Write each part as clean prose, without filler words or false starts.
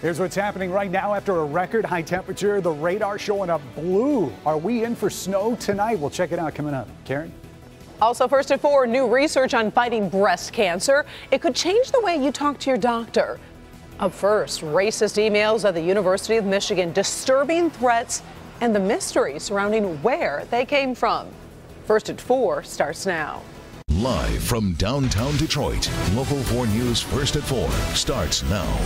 Here's what's happening right now after a record high temperature. The radar showing up blue. Are we in for snow tonight? We'll check it out coming up. Karen? Also, first at 4, new research on fighting breast cancer. It could change the way you talk to your doctor. Up first, racist emails at the University of Michigan, disturbing threats and the mystery surrounding where they came from. First at 4 starts now. Live from downtown Detroit, Local 4 News First at 4 starts now.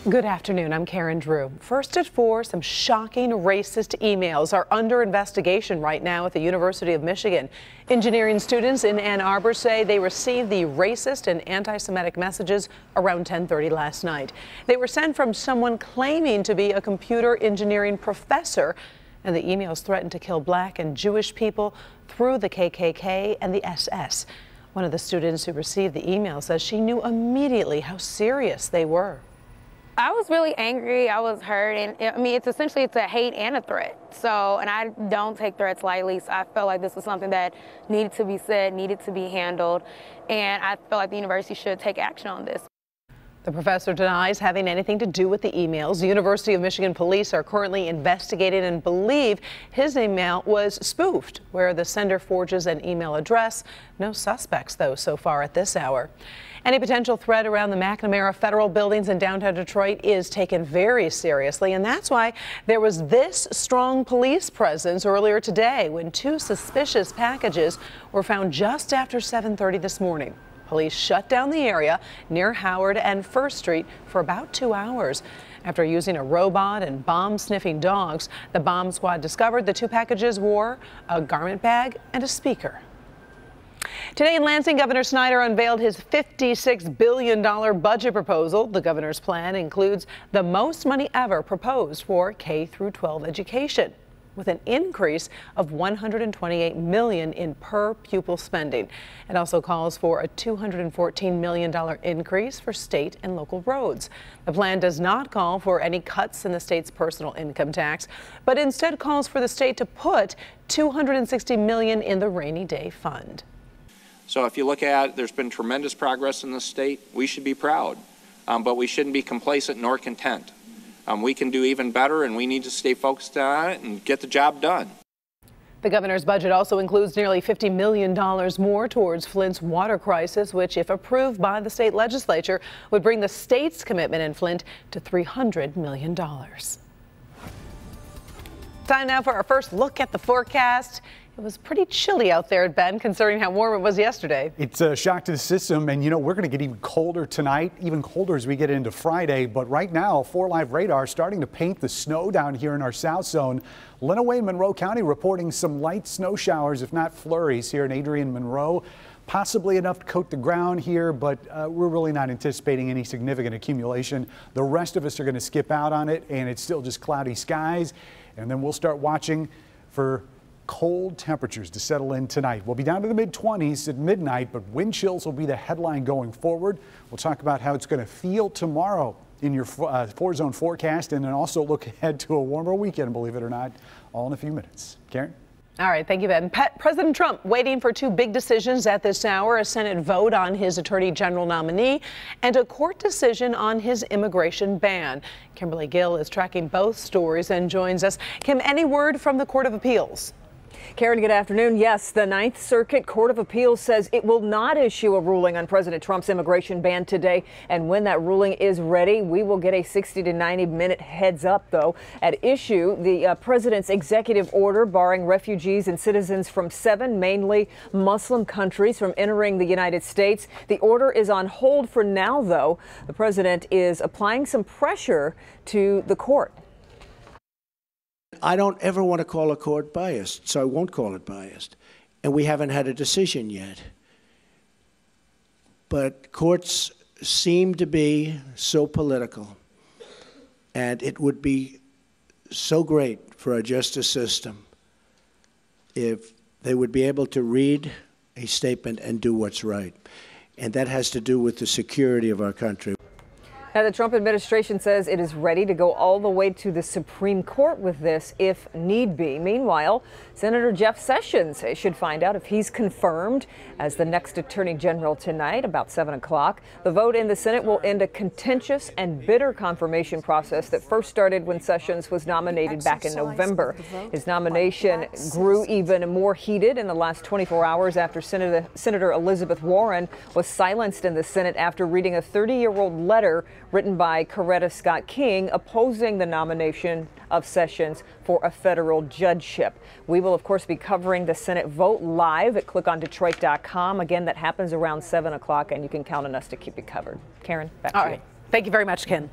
Good afternoon, I'm Karen Drew. First at 4, some shocking racist emails are under investigation right now at the University of Michigan. Engineering students in Ann Arbor say they received the racist and anti-Semitic messages around 10:30 last night. They were sent from someone claiming to be a computer engineering professor, and the emails threatened to kill Black and Jewish people through the KKK and the SS. One of the students who received the email says she knew immediately how serious they were. I was really angry. I was hurt, and I mean, it's a hate and a threat. So, and I don't take threats lightly. So I felt like this was something that needed to be said, needed to be handled, and I feel like the university should take action on this. The professor denies having anything to do with the emails. The University of Michigan police are currently investigating and believe his email was spoofed, where the sender forges an email address. No suspects, though, so far at this hour. Any potential threat around the McNamara Federal buildings in downtown Detroit is taken very seriously, and that's why there was this strong police presence earlier today when 2 suspicious packages were found just after 7:30 this morning. Police shut down the area near Howard and First Street for about 2 hours. After using a robot and bomb-sniffing dogs, the bomb squad discovered the 2 packages wore a garment bag and a speaker. Today in Lansing, Governor Snyder unveiled his $56 billion budget proposal. The governor's plan includes the most money ever proposed for K-12 education, with an increase of $128 million in per pupil spending. It also calls for a $214 million increase for state and local roads. The plan does not call for any cuts in the state's personal income tax, but instead calls for the state to put $260 million in the rainy day fund. So if you look at it, there's been tremendous progress in this state. We should be proud, but we shouldn't be complacent nor content. We can do even better, and we need to stay focused on it and get the job done. The governor's budget also includes nearly $50 million more towards Flint's water crisis, which, if approved by the state legislature, would bring the state's commitment in Flint to $300 million. Time now for our first look at the forecast. It was pretty chilly out there, Ben, considering how warm it was yesterday. It's a shock to the system, and we're going to get even colder tonight, even colder as we get into Friday. But right now, 4 Live radar starting to paint the snow down here in our south zone. Lenawee and Monroe County reporting some light snow showers, if not flurries, here in Adrian, Monroe. Possibly enough to coat the ground here, but we're really not anticipating any significant accumulation. The rest of us are going to skip out on it, and it's still just cloudy skies. And then we'll start watching for cold temperatures to settle in tonight. We'll be down to the mid-20s at midnight, but wind chills will be the headline going forward. We'll talk about how it's going to feel tomorrow in your 4-zone forecast, and then also look ahead to a warmer weekend, believe it or not, all in a few minutes. Karen? All right, thank you, Ben. President Trump waiting for 2 big decisions at this hour: a Senate vote on his Attorney General nominee and a court decision on his immigration ban. Kimberly Gill is tracking both stories and joins us. Kim, any word from the Court of Appeals? Karen, good afternoon. Yes, the Ninth Circuit Court of Appeals says it will not issue a ruling on President Trump's immigration ban today. And when that ruling is ready, we will get a 60 to 90 minute heads up, though. At issue, the president's executive order barring refugees and citizens from 7 mainly Muslim countries from entering the United States. The order is on hold for now, though. The president is applying some pressure to the court. I don't ever want to call a court biased, so I won't call it biased. And we haven't had a decision yet. But courts seem to be so political, and it would be so great for our justice system if they would be able to read a statement and do what's right. And that has to do with the security of our country. Now, the Trump administration says it is ready to go all the way to the Supreme Court with this if need be. Meanwhile, Senator Jeff Sessions should find out if he's confirmed as the next attorney general tonight about 7 o'clock. The vote in the Senate will end a contentious and bitter confirmation process that first started when Sessions was nominated back in November. His nomination grew even more heated in the last 24 hours after Senator Elizabeth Warren was silenced in the Senate after reading a 30-year-old letter written by Coretta Scott King opposing the nomination of Sessions for a federal judgeship. We will, of course, be covering the Senate vote live at clickondetroit.com. Again, that happens around 7 o'clock, and you can count on us to keep you covered. Karen, back to you. All right. Thank you very much, Ken.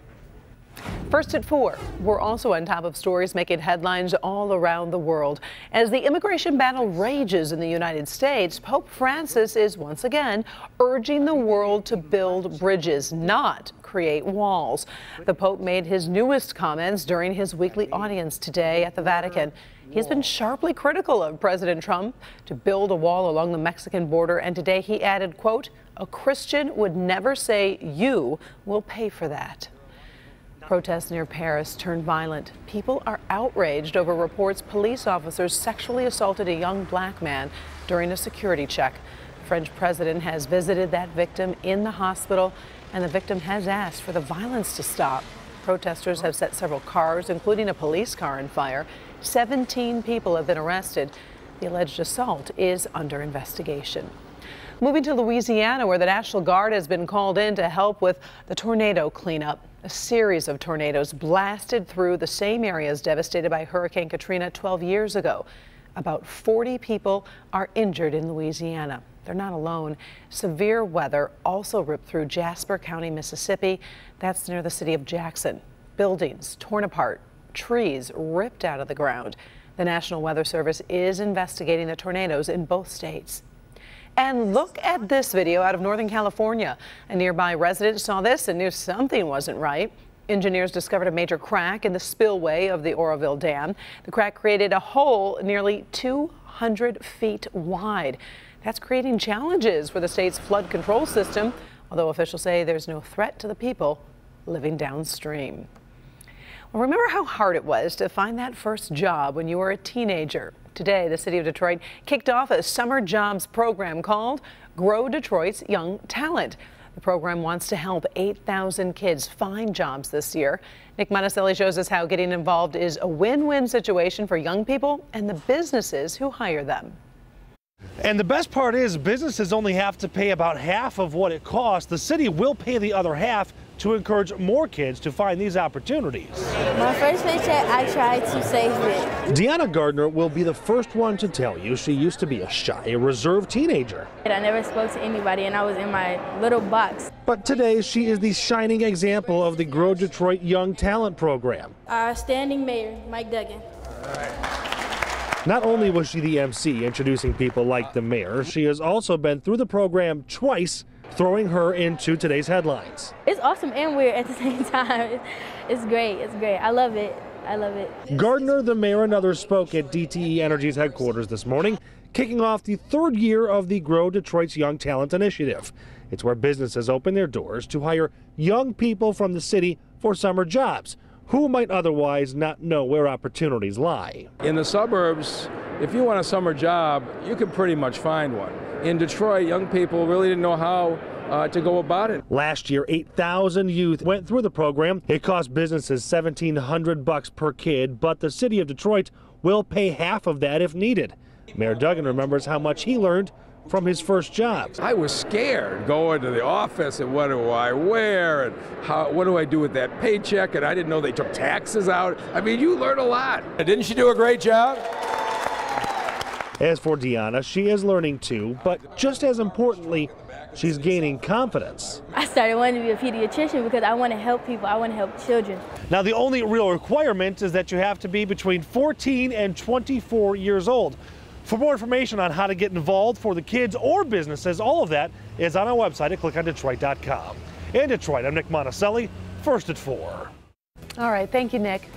First at 4, we're also on top of stories making headlines all around the world. As the immigration battle rages in the United States, Pope Francis is once again urging the world to build bridges, not create walls. The Pope made his newest comments during his weekly audience today at the Vatican. He's been sharply critical of President Trump to build a wall along the Mexican border, and today he added, quote, "A Christian would never say you will pay for that." Protests near Paris turned violent. People are outraged over reports police officers sexually assaulted a young black man during a security check. The French president has visited that victim in the hospital, and the victim has asked for the violence to stop. Protesters have set several cars, including a police car, on fire. 17 people have been arrested. The alleged assault is under investigation. Moving to Louisiana, where the National Guard has been called in to help with the tornado cleanup. A series of tornadoes blasted through the same areas devastated by Hurricane Katrina 12 years ago. About 40 people are injured in Louisiana. They're not alone. Severe weather also ripped through Jasper County, Mississippi. That's near the city of Jackson. Buildings torn apart, trees ripped out of the ground. The National Weather Service is investigating the tornadoes in both states. And look at this video out of Northern California. A nearby resident saw this and knew something wasn't right. Engineers discovered a major crack in the spillway of the Oroville Dam. The crack created a hole nearly 200 feet wide. That's creating challenges for the state's flood control system, although officials say there's no threat to the people living downstream. Well, remember how hard it was to find that first job when you were a teenager? Today, the city of Detroit kicked off a summer jobs program called Grow Detroit's Young Talent. The program wants to help 8,000 kids find jobs this year. Nick Monticelli shows us how getting involved is a win-win situation for young people and the businesses who hire them. And the best part is businesses only have to pay about half of what it costs. The city will pay the other half to encourage more kids to find these opportunities. My first paycheck, I tried to save it. Deanna Gardner will be the first one to tell you she used to be a shy, reserved teenager. I never spoke to anybody, and I was in my little box. But today, she is the shining example of the Grow Detroit Young Talent program. Our standing mayor, Mike Duggan. Not only was she the MC introducing people like the mayor, she has also been through the program twice, throwing her into today's headlines. It's awesome and weird at the same time. It's great. It's great. I love it. I love it. Gardner, the mayor, and others spoke at DTE Energy's headquarters this morning, kicking off the third year of the Grow Detroit's Young Talent Initiative. It's where businesses open their doors to hire young people from the city for summer jobs who might otherwise not know where opportunities lie. In the suburbs, if you want a summer job, you can pretty much find one. In Detroit, young people really didn't know how to go about it. Last year, 8,000 youth went through the program. It cost businesses $1,700 per kid, but the city of Detroit will pay half of that if needed. Mayor Duggan remembers how much he learned from his first job. I was scared going to the office and what do I wear and what do I do with that paycheck, and I didn't know they took taxes out. I mean, you learn a lot. Didn't she do a great job? As for Deanna, she is learning too, but just as importantly, she's gaining confidence. I started wanting to be a pediatrician because I want to help people. I want to help children. Now, the only real requirement is that you have to be between 14 and 24 years old. For more information on how to get involved for the kids or businesses, all of that is on our website at clickondetroit.com. In Detroit, I'm Nick Monticelli, First at 4. All right, thank you, Nick.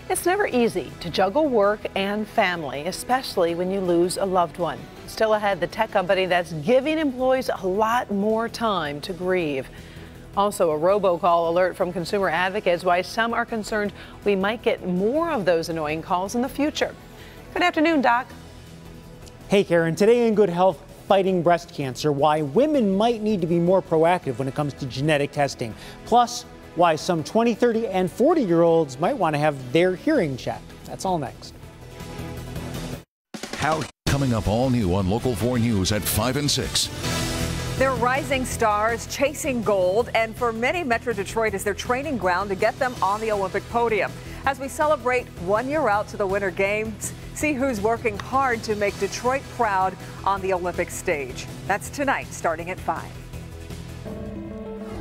It's never easy to juggle work and family, especially when you lose a loved one. Still ahead, the tech company that's giving employees a lot more time to grieve. Also, a robocall alert from consumer advocates why some are concerned we might get more of those annoying calls in the future. Good afternoon, Doc. Hey, Karen. Today in Good Health, fighting breast cancer, why women might need to be more proactive when it comes to genetic testing. Plus, why some 20, 30, and 40-year-olds might want to have their hearing checked. That's all next. How coming up all new on Local 4 News at 5 and 6. They're rising stars chasing gold, and for many, Metro Detroit is their training ground to get them on the Olympic podium. As we celebrate 1 year out to the Winter Games, see who's working hard to make Detroit proud on the Olympic stage. That's tonight, starting at 5.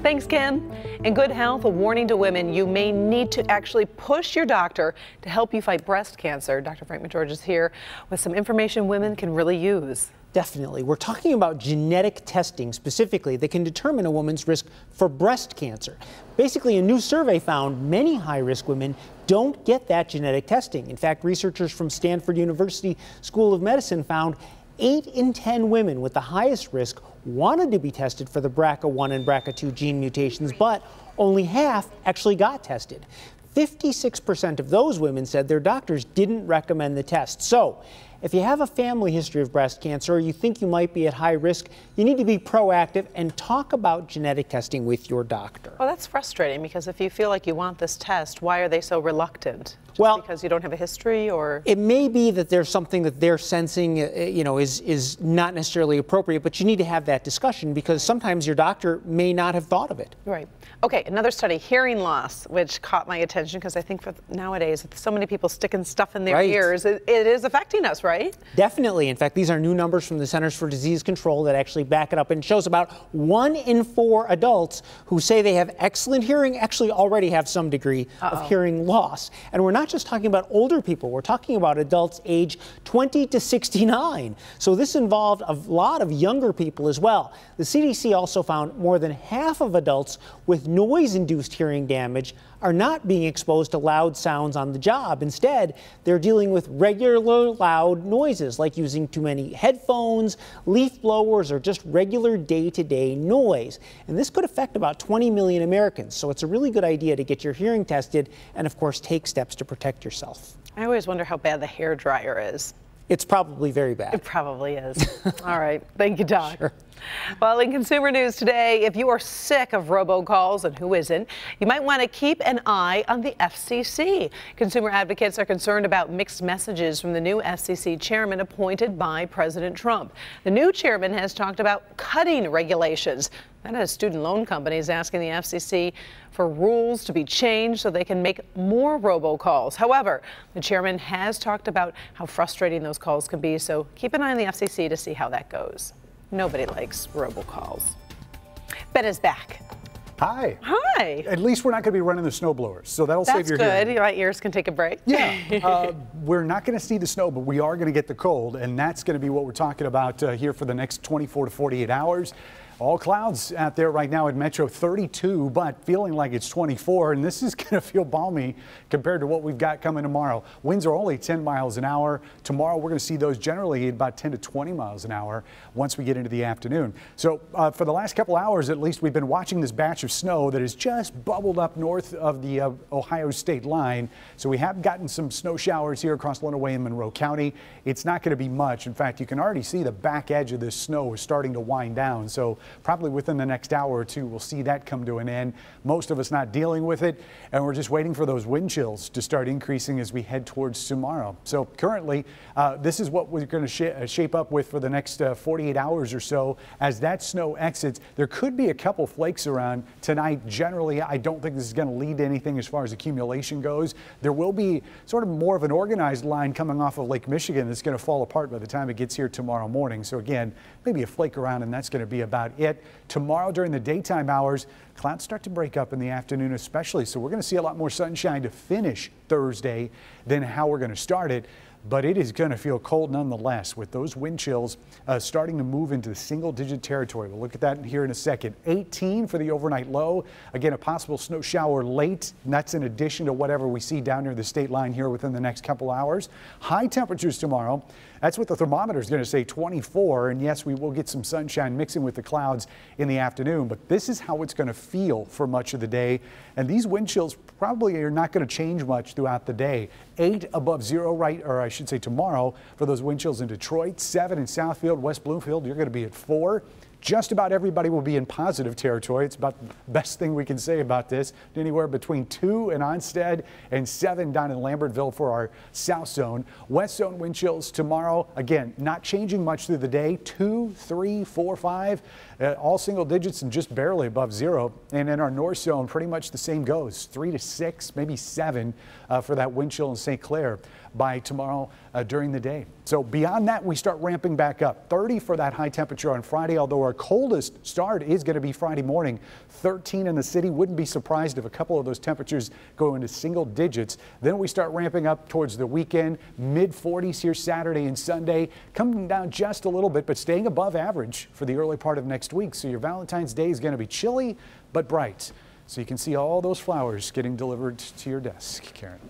Thanks, Kim. In Good Health, a warning to women: you may need to actually push your doctor to help you fight breast cancer. Dr. Frank McGeorge is here with some information women can really use. Definitely. We're talking about genetic testing specifically that can determine a woman's risk for breast cancer. Basically, a new survey found many high-risk women don't get that genetic testing. In fact, researchers from Stanford University School of Medicine found 8 in 10 women with the highest risk wanted to be tested for the BRCA1 and BRCA2 gene mutations, but only half actually got tested. 56% of those women said their doctors didn't recommend the test. So, if you have a family history of breast cancer or you think you might be at high risk, you need to be proactive and talk about genetic testing with your doctor. Well, that's frustrating because if you feel like you want this test, why are they so reluctant? Just well, because you don't have a history, or? It may be that there's something that they're sensing, is not necessarily appropriate, but you need to have that discussion because sometimes your doctor may not have thought of it. Right. Okay, another study, hearing loss, which caught my attention because I think for nowadays, with so many people sticking stuff in their ears, it is affecting us, right? Definitely. In fact, these are new numbers from the Centers for Disease Control that actually back it up, and shows about 1 in 4 adults who say they have excellent hearing actually already have some degree of hearing loss. And we're not just talking about older people, we're talking about adults age 20 to 69. So this involved a lot of younger people as well. The CDC also found more than half of adults with noise-induced hearing damage are not being exposed to loud sounds on the job. Instead, they're dealing with regular loud noises like using too many headphones, leaf blowers, or just regular day-to-day noise. And this could affect about 20 million Americans. So it's a really good idea to get your hearing tested and, of course, take steps to protect yourself. I always wonder how bad the hairdryer is. It's probably very bad. It probably is. All right. Thank you, Doc. Sure. Well, in consumer news today, if you are sick of robocalls, and who isn't, you might want to keep an eye on the FCC. Consumer advocates are concerned about mixed messages from the new FCC chairman appointed by President Trump. The new chairman has talked about cutting regulations. That has student loan companies asking the FCC for rules to be changed so they can make more robocalls. However, the chairman has talked about how frustrating those calls can be, so keep an eye on the FCC to see how that goes. Nobody likes robocalls. Ben is back. Hi. Hi. At least we're not going to be running the snowblowers, so that'll save your hearing. That's good. My ears can take a break. Yeah. We're not going to see the snow, but we are going to get the cold, and that's going to be what we're talking about here for the next 24 to 48 hours. All clouds out there right now at Metro, 32, but feeling like it's 24, and this is going to feel balmy compared to what we've got coming tomorrow. Winds are only 10 miles an hour. Tomorrow, we're going to see those generally at about 10 to 20 miles an hour once we get into the afternoon. So for the last couple hours, at least, we've been watching this batch of snow that has just bubbled up north of the Ohio state line. So we have gotten some snow showers here across Lenawee and Monroe County. It's not going to be much. In fact, you can already see the back edge of this snow is starting to wind down. So probably within the next hour or two, we'll see that come to an end. Most of us not dealing with it, and we're just waiting for those wind chills to start increasing as we head towards tomorrow. So currently, this is what we're going to shape up with for the next 48 hours or so. As that snow exits, there could be a couple flakes around tonight. Generally, I don't think this is going to lead to anything as far as accumulation goes. There will be sort of more of an organized line coming off of Lake Michigan that's going to fall apart by the time it gets here tomorrow morning. So again, maybe a flake around, and that's going to be about it. Tomorrow during the daytime hours, clouds start to break up in the afternoon especially. So we're going to see a lot more sunshine to finish Thursday than how we're going to start it. but it is going to feel cold nonetheless with those wind chills starting to move into single-digit territory. We'll look at that here in a second. 18 for the overnight low. Again, a possible snow shower late, and that's in addition to whatever we see down near the state line here within the next couple hours. High temperatures tomorrow. That's what the thermometer is going to say, 24. And yes, we will get some sunshine mixing with the clouds in the afternoon, but this is how it's going to feel for much of the day. And these wind chills probably are not going to change much throughout the day. 8 above zero, I should say tomorrow for those wind chills in Detroit. 7 in Southfield, West Bloomfield. You're going to be at 4. Just about everybody will be in positive territory. It's about the best thing we can say about this. Anywhere between 2 in Onstead and 7 down in Lambertville for our south zone. West zone wind chills tomorrow, again, not changing much through the day. 2, 3, 4, 5, all single digits and just barely above zero. And in our north zone, pretty much the same goes. 3 to 6, maybe 7 for that wind chill in St. Clair by tomorrow during the day. So beyond that, we start ramping back up. 30 for that high temperature on Friday, although our coldest start is going to be Friday morning. 13 in the city. Wouldn't be surprised if a couple of those temperatures go into single digits. Then we start ramping up towards the weekend. Mid 40s here Saturday and Sunday. Coming down just a little bit, but staying above average for the early part of next week. So your Valentine's Day is going to be chilly, but bright. So you can see all those flowers getting delivered to your desk, Karen.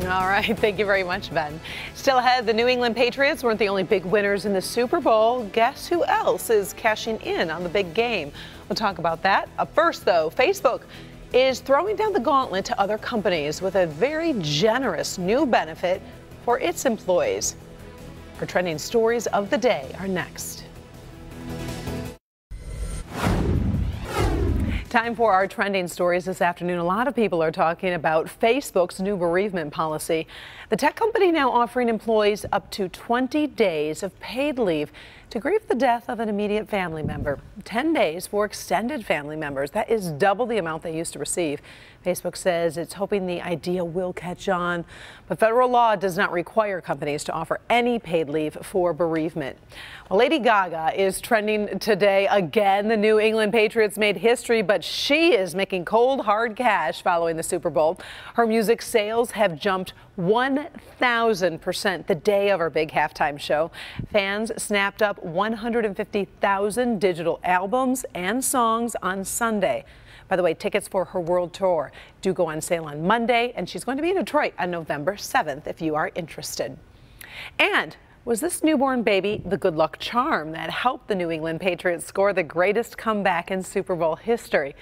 All right, thank you very much, Ben. Still ahead, the New England Patriots weren't the only big winners in the Super Bowl. Guess who else is cashing in on the big game? We'll talk about that. First, though, Facebook is throwing down the gauntlet to other companies with a very generous new benefit for its employees. Our trending stories of the day are next. Time for our trending stories this afternoon. A lot of people are talking about Facebook's new bereavement policy. The tech company now offering employees up to 20 days of paid leave to grieve the death of an immediate family member. 10 days for extended family members. That is double the amount they used to receive. Facebook says it's hoping the idea will catch on, but federal law does not require companies to offer any paid leave for bereavement. Well, Lady Gaga is trending today again. The New England Patriots made history, but she is making cold, hard cash following the Super Bowl. Her music sales have jumped 1,000% the day of her big halftime show. Fans snapped up 150,000 digital albums and songs on Sunday. By the way, tickets for her world tour do go on sale on Monday, and she's going to be in Detroit on November 7th if you are interested. And was this newborn baby the good luck charm that helped the New England Patriots score the greatest comeback in Super Bowl history?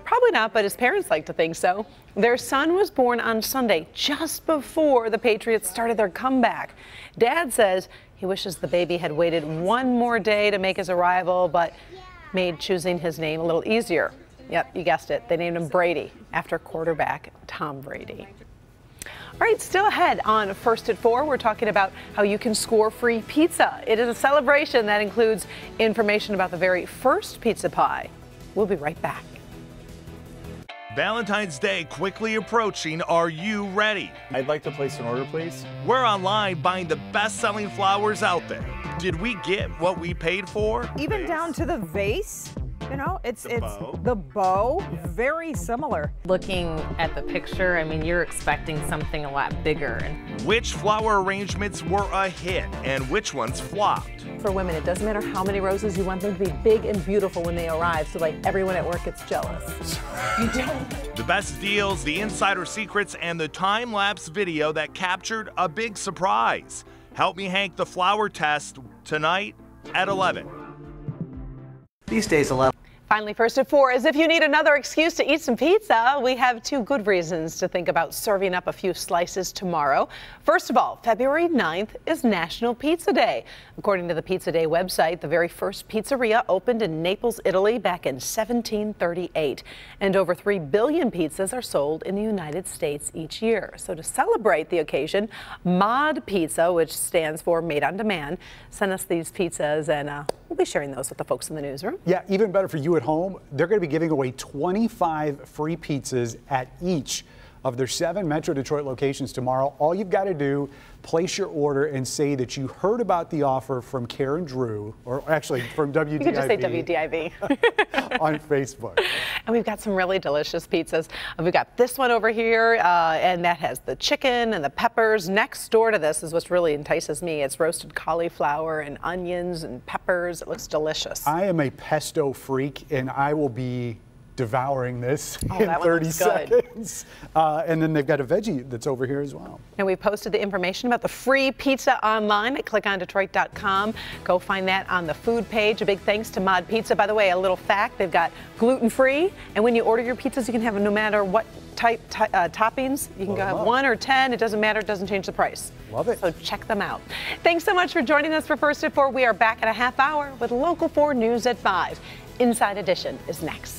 Probably not, but his parents like to think so. Their son was born on Sunday, just before the Patriots started their comeback. Dad says he wishes the baby had waited one more day to make his arrival, but made choosing his name a little easier. Yep, you guessed it. They named him Brady after quarterback Tom Brady. All right, still ahead on First at 4, we're talking about how you can score free pizza. It is a celebration that includes information about the very first pizza pie. We'll be right back. Valentine's Day quickly approaching. Are you ready? I'd like to place an order, please. We're online buying the best-selling flowers out there. Did we get what we paid for? Even down to the vase? You know, it's the bow, very similar. Looking at the picture, I mean, you're expecting something a lot bigger. Which flower arrangements were a hit and which ones flopped? For women, it doesn't matter how many roses, you want them to be big and beautiful when they arrive, so like everyone at work gets jealous. You don't. The best deals, the insider secrets, and the time-lapse video that captured a big surprise. Help me Hank the flower test tonight at 11. These days, a lot. Finally, First at 4, as if you need another excuse to eat some pizza, we have 2 good reasons to think about serving up a few slices tomorrow. First of all, February 9th is National Pizza Day. According to the Pizza Day website, the very first pizzeria opened in Naples, Italy back in 1738. And over 3 billion pizzas are sold in the United States each year. So to celebrate the occasion, Mod Pizza, which stands for Made on Demand, sent us these pizzas, and we'll be sharing those with the folks in the newsroom. Yeah, even better for you at home. They're going to be giving away 25 free pizzas at each of their 7 Metro Detroit locations tomorrow. All you've got to do, place your order and say that you heard about the offer from Karen Drew, or actually from WDIV. You could just say WDIV. On Facebook. And we've got some really delicious pizzas. We've got this one over here, and that has the chicken and the peppers. Next door to this is what really entices me. It's roasted cauliflower and onions and peppers. It looks delicious. I am a pesto freak, and I will be devouring this in 30 seconds. And then they've got a veggie that's over here as well. And we posted the information about the free pizza online at clickondetroit.com. Go find that on the food page. A big thanks to Mod Pizza. By the way, a little fact, they've got gluten-free, and when you order your pizzas, you can have no matter what type toppings. You can go have 1 or 10. It doesn't matter. It doesn't change the price. Love it. So check them out. Thanks so much for joining us for First at 4. We are back in a half hour with Local 4 News at 5. Inside Edition is next.